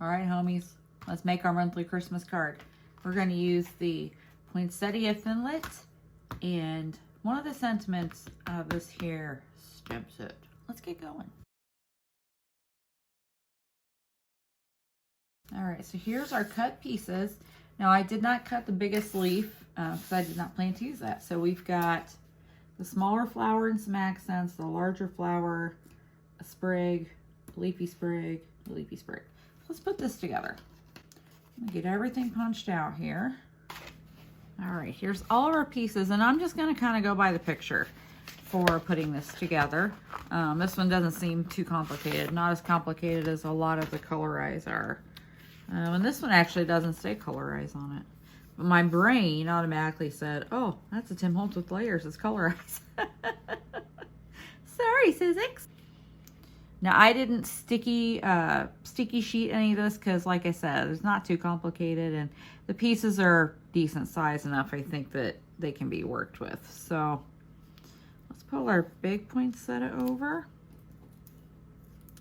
All right, homies, let's make our monthly Christmas card. We're going to use the Poinsettia Thinlet, and one of the sentiments of this here stem set. Let's get going. All right, so here's our cut pieces. Now, I did not cut the biggest leaf because I did not plan to use that. So we've got the smaller flower and some accents, the larger flower, a sprig, a leafy sprig, a leafy sprig. Let's put this together. I'm gonna get everything punched out here. All right, here's all of our pieces, and I'm just gonna kind of go by the picture for putting this together. This one doesn't seem too complicated, not as complicated as a lot of the colorize are. And this one actually doesn't say colorize on it. But my brain automatically said, oh, that's a Tim Holtz with layers, it's colorize. Sorry, Sizzix. Now, I didn't sticky sheet any of this because, like I said, it's not too complicated, and the pieces are decent size enough, I think, that they can be worked with. So let's pull our big poinsettia over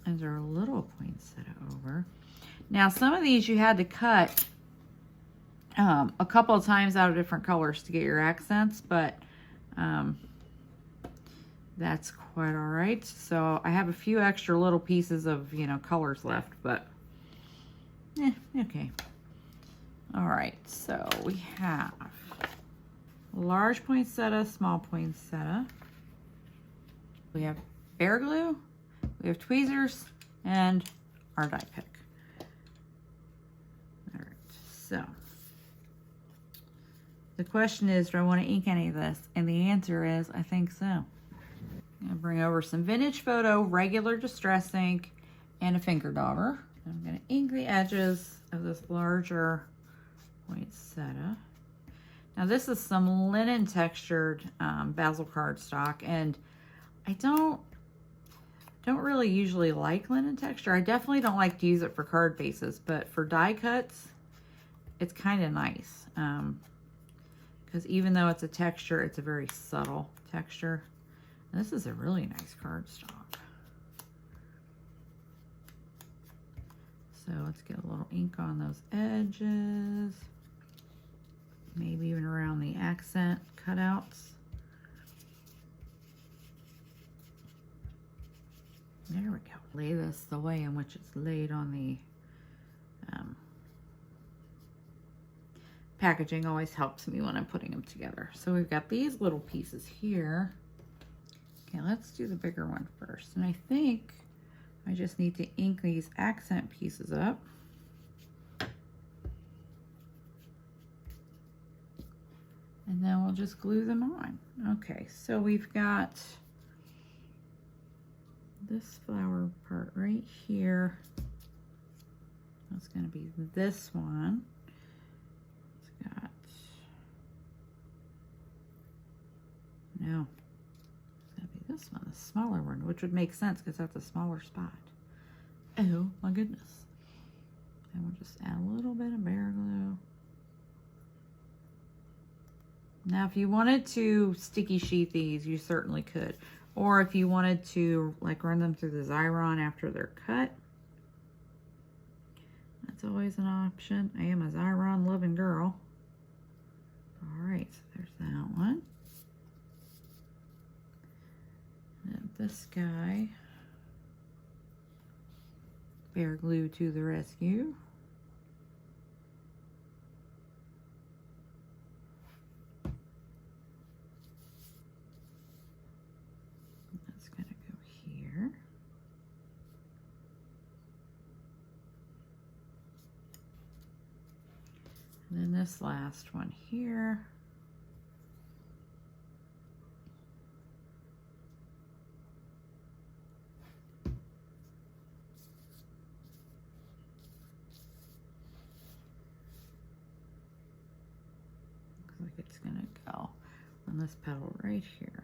and our little poinsettia over. Now, some of these you had to cut a couple of times out of different colors to get your accents, but that's quite all right. So I have a few extra little pieces of, you know, colors left, but okay. All right, so we have large poinsettia, small poinsettia. We have bear glue, we have tweezers, and our die pick. All right, so the question is, do I want to ink any of this? And the answer is, I think so. I'm going to bring over some Vintage Photo regular distress ink and a finger dauber. I'm going to ink the edges of this larger poinsettia. Now this is some linen textured basil cardstock, and I don't really usually like linen texture. I definitely don't like to use it for card bases, but for die cuts, it's kind of nice. Because even though it's a texture, it's a very subtle texture. And this is a really nice cardstock. So let's get a little ink on those edges. Maybe even around the accent cutouts. There we go. Lay this the way in which it's laid on the packaging. Always helps me when I'm putting them together. So we've got these little pieces here. Okay, let's do the bigger one first. And I think I just need to ink these accent pieces up. And then we'll just glue them on. Okay, so we've got this flower part right here. That's going to be this one. It's got, no, it's going to be this one, the smaller one, which would make sense because that's a smaller spot. Oh my goodness. And we'll just add a little bit of bear glue. Now, if you wanted to sticky sheet these, you certainly could. Or if you wanted to, like, run them through the Xyron after they're cut, that's always an option. I am a Xyron loving girl. All right, so there's that one. And this guy, bear glue to the rescue. And then this last one here. Looks like it's gonna go on this petal right here.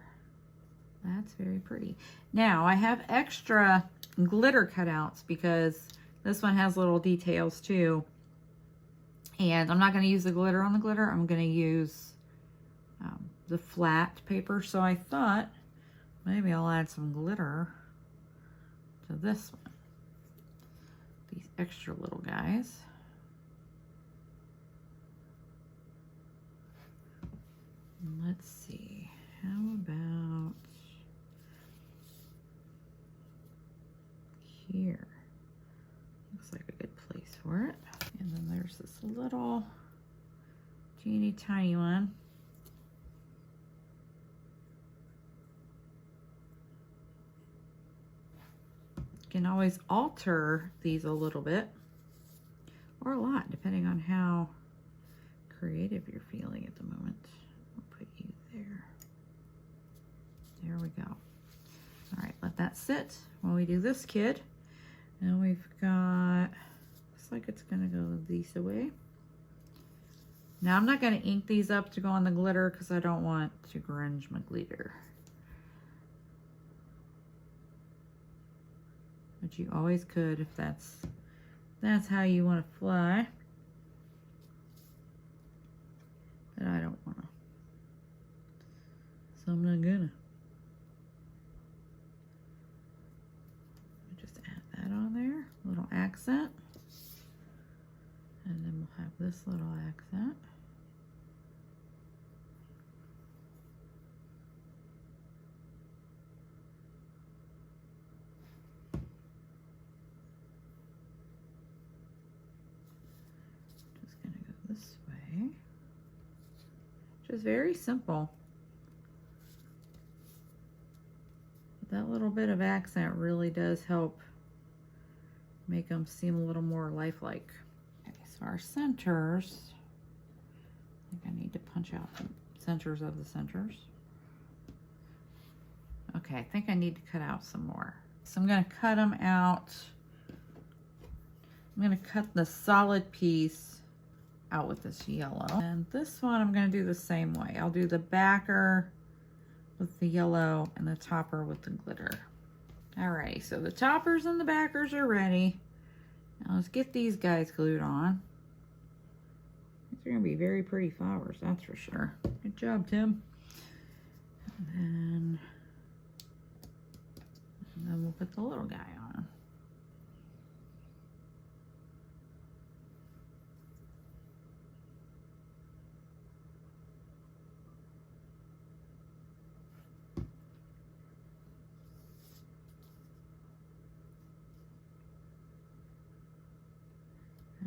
That's very pretty. Now I have extra glitter cutouts because this one has little details too. And I'm not going to use the glitter on the glitter. I'm going to use the flat paper. So I thought maybe I'll add some glitter to this one. these extra little guys. Let's see, how about here? Looks like a good place for it. And then there's this little teeny tiny one. You can always alter these a little bit or a lot, depending on how creative you're feeling at the moment. I'll put you there. There we go. All right, let that sit while we do this kid. Now we've got, looks like it's gonna go this away. Now I'm not gonna ink these up to go on the glitter because I don't want to grunge my glitter. But you always could if that's how you want to fly. But I don't wanna. So I'm not gonna. Just add that on there, little accent. And then we'll have this little accent. Just gonna go this way. Just very simple. But that little bit of accent really does help make them seem a little more lifelike. Okay, so our centers, I think I need to punch out the centers of the centers. Okay, I think I need to cut out some more. So I'm gonna cut them out. I'm gonna cut the solid piece out with this yellow. And this one I'm gonna do the same way. I'll do the backer with the yellow and the topper with the glitter. Alrighty, so the toppers and the backers are ready. Now let's get these guys glued on. These are gonna be very pretty flowers, that's for sure. Good job, Tim. And then we'll put the little guy on.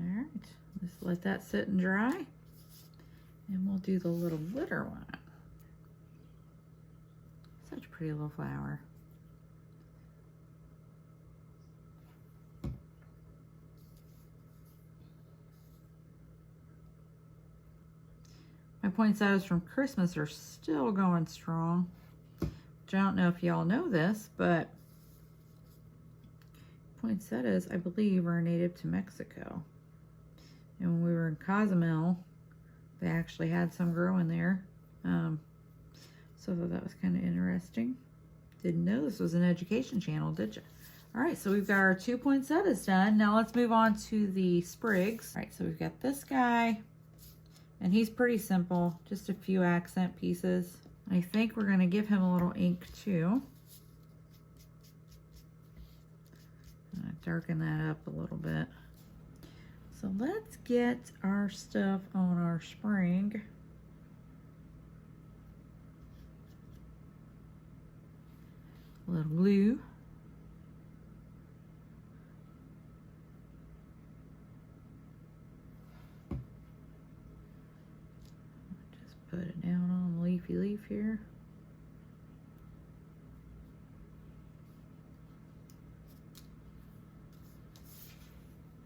Alright, just let that sit and dry. And we'll do the little glitter one. Such a pretty little flower. My poinsettias from Christmas are still going strong. Which I don't know if y'all know this, but poinsettias, I believe, are native to Mexico. And when we were in Cozumel, they actually had some growing there. So I thought that was kind of interesting. Didn't know this was an education channel, did you? All right, so we've got our 2 poinsettias done. Now let's move on to the sprigs. All right, so we've got this guy, and he's pretty simple, just a few accent pieces. I think we're gonna give him a little ink too. Darken that up a little bit. So let's get our stuff on our spring. A little glue. Just put it down on the leafy leaf here.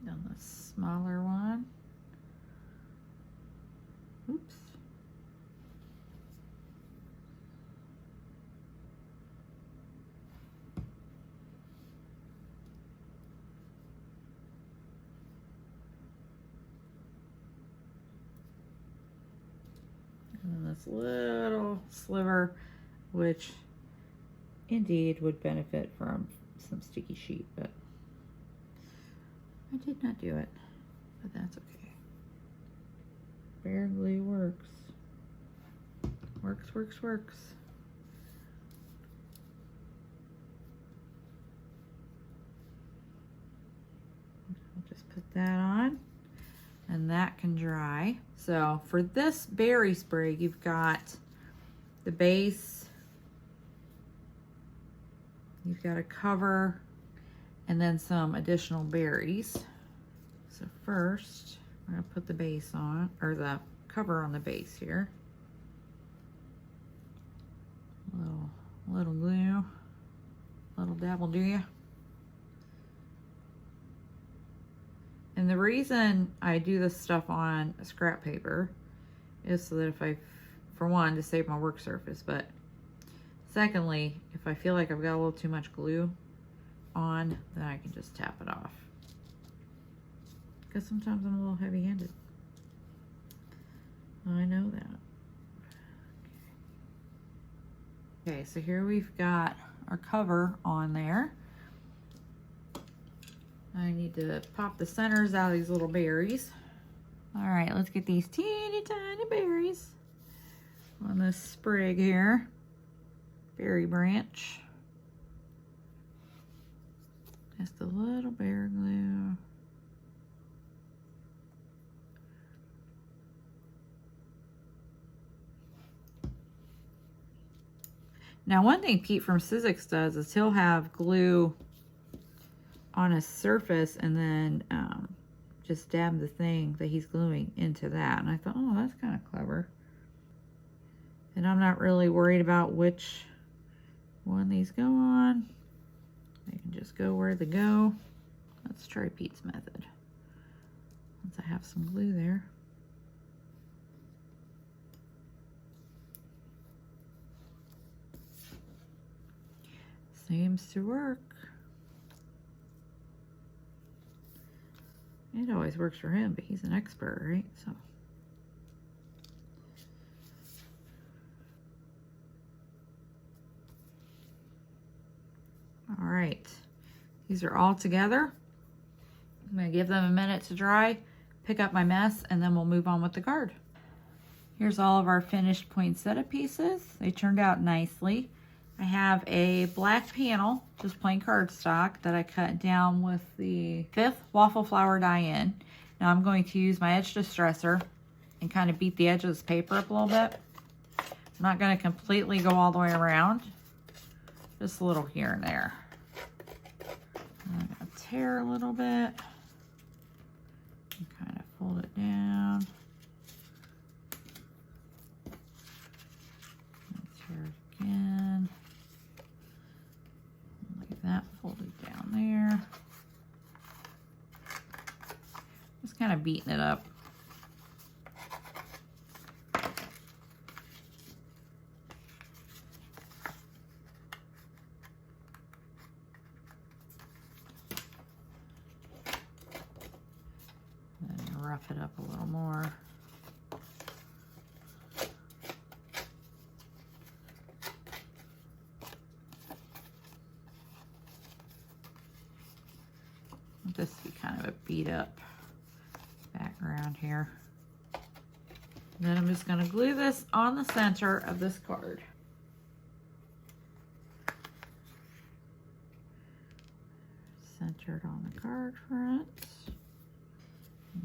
On the smaller one. Oops. And then this little sliver, which indeed would benefit from some sticky sheet, but I did not do it, but that's okay. Bare glue works. Works, works, works. Put that on, and that can dry. So for this berry spray, you've got the base, you've got a cover, and then some additional berries. So first, I'm gonna put the base on, or the cover on the base here. Little glue, little dab will do ya. And the reason I do this stuff on scrap paper is so that if I, for one, to save my work surface, but secondly, if I feel like I've got a little too much glue on, then I can just tap it off. Because sometimes I'm a little heavy-handed. I know that. Okay, so here we've got our cover on there. I need to pop the centers out of these little berries. All right, let's get these teeny tiny berries on this sprig here. Berry branch. Just a little bear glue. Now, one thing Pete from Sizzix does is he'll have glue on a surface and then just dab the thing that he's gluing into that. And I thought, oh, that's kind of clever. And I'm not really worried about which one these go on. They can just go where they go. Let's try Pete's method. Once I have some glue there. Seems to work. It always works for him, but he's an expert, right? So. All right, these are all together. I'm gonna give them a minute to dry, pick up my mess, and then we'll move on with the card. Here's all of our finished poinsettia pieces. They turned out nicely. I have a black panel, just plain cardstock, that I cut down with the 5th waffle flower die in. Now I'm going to use my edge distresser and kind of beat the edge of this paper up a little bit. I'm not going to completely go all the way around, just a little here and there. I'm going to tear a little bit and kind of fold it down. Tear it again. That folded down there. Just kind of beating it up. Then rough it up a little more. This be kind of a beat up background here. And then I'm just going to glue this on the center of this card. Centered on the card front.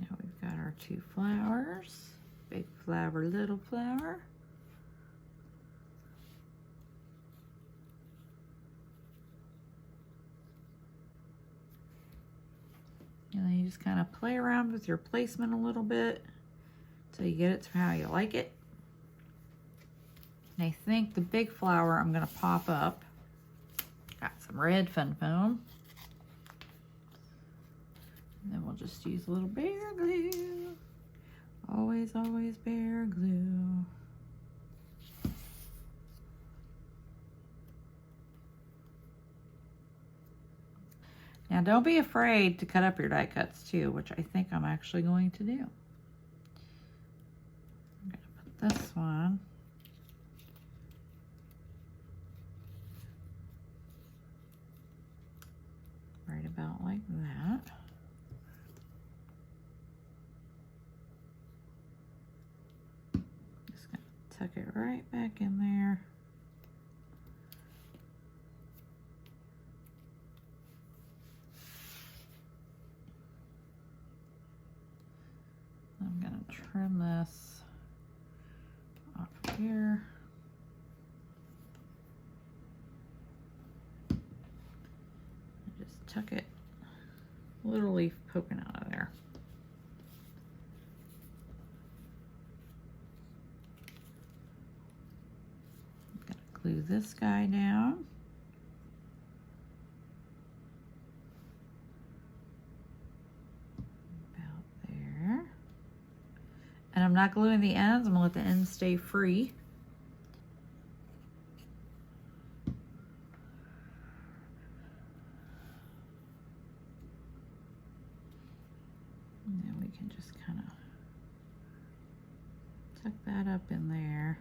Now we've got our 2 flowers. Big flower, little flower. And then you just kind of play around with your placement a little bit until you get it to how you like it. And I think the big flower I'm going to pop up. Got some red fun foam. And then we'll just use a little bear glue. Always, always bear glue. Now don't be afraid to cut up your die cuts too, which I think I'm actually going to do. I'm going to put this one right about like that. Just going to tuck it right back in there. trim this off here. Just tuck it, little leaf poking out of there. I'm gonna glue this guy down. And I'm not gluing the ends, I'm gonna let the ends stay free. And then we can just kind of tuck that up in there.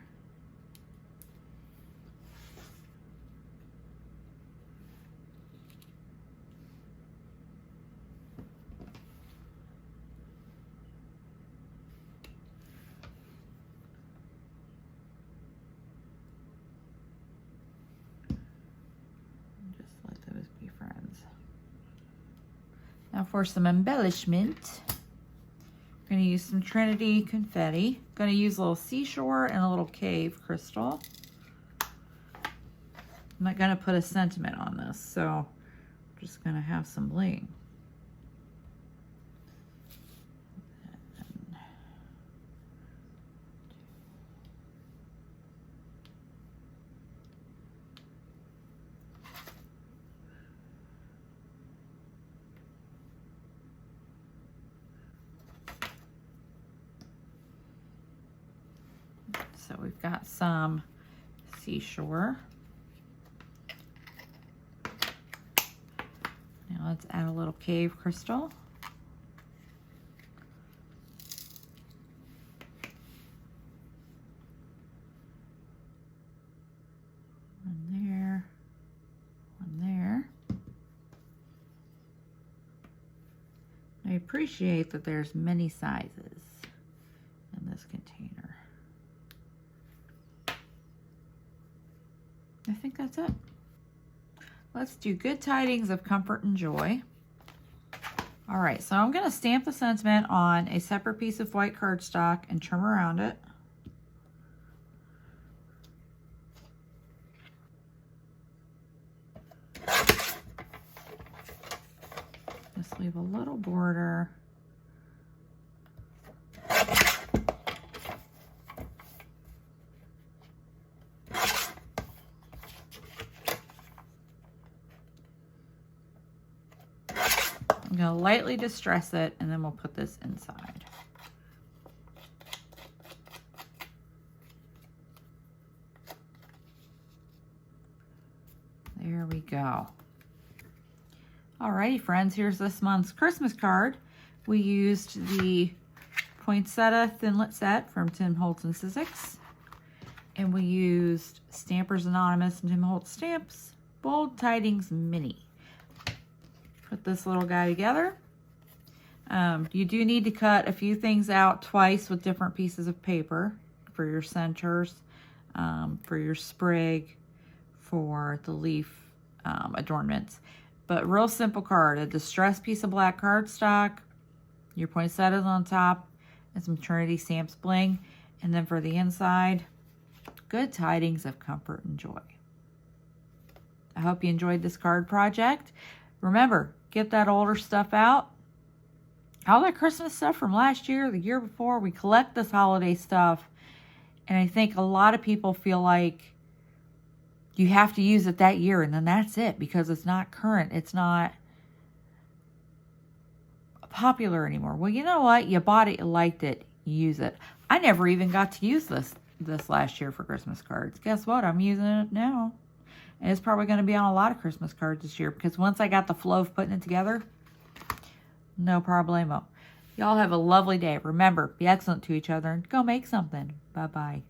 Now for some embellishment, I'm going to use some Trinity confetti. I'm going to use a little seashore and a little cave crystal. I'm not going to put a sentiment on this, so I'm just going to have some bling. So we've got some seashore. Now let's add a little cave crystal. One there, one there. I appreciate that there's many sizes in this container. I think that's it. Let's do good tidings of comfort and joy. All right, so I'm gonna stamp the sentiment on a separate piece of white cardstock and trim around it. Just leave a little border. I'm going to lightly distress it, and then we'll put this inside. There we go. Alrighty, friends, here's this month's Christmas card. We used the Poinsettia Thinlet set from Tim Holtz and Sizzix. And we used Stampers Anonymous and Tim Holtz Stamps Bold Tidings Mini. Put this little guy together. You do need to cut a few things out twice with different pieces of paper for your centers, for your sprig, for the leaf adornments. But real simple card, a distressed piece of black cardstock, your poinsettias on top, and some Trinity Stamps bling. And then for the inside, good tidings of comfort and joy. I hope you enjoyed this card project. Remember, get that older stuff out. All that Christmas stuff from last year, the year before, we collect this holiday stuff. And I think a lot of people feel like you have to use it that year and then that's it because it's not current. It's not popular anymore. Well, you know what? You bought it, you liked it, you use it. I never even got to use this last year for Christmas cards. Guess what? I'm using it now. And it's probably going to be on a lot of Christmas cards this year because once I got the flow of putting it together, no problemo. Y'all have a lovely day. Remember, be excellent to each other and go make something. Bye-bye.